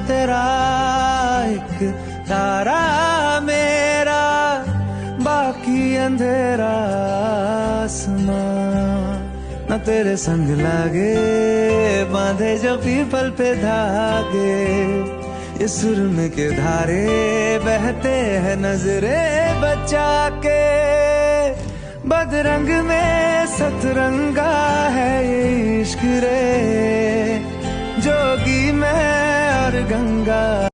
तेरा एक तारा मेरा, बाकी अंधेरा आसमां। न तेरे संग लागे बांधे जो पीपल पे धागे, ये सुरम के धारे बहते हैं नजरे बचा के। बदरंग में सतरंगा है ये इश्क रे, जोगी मैं और गंगा।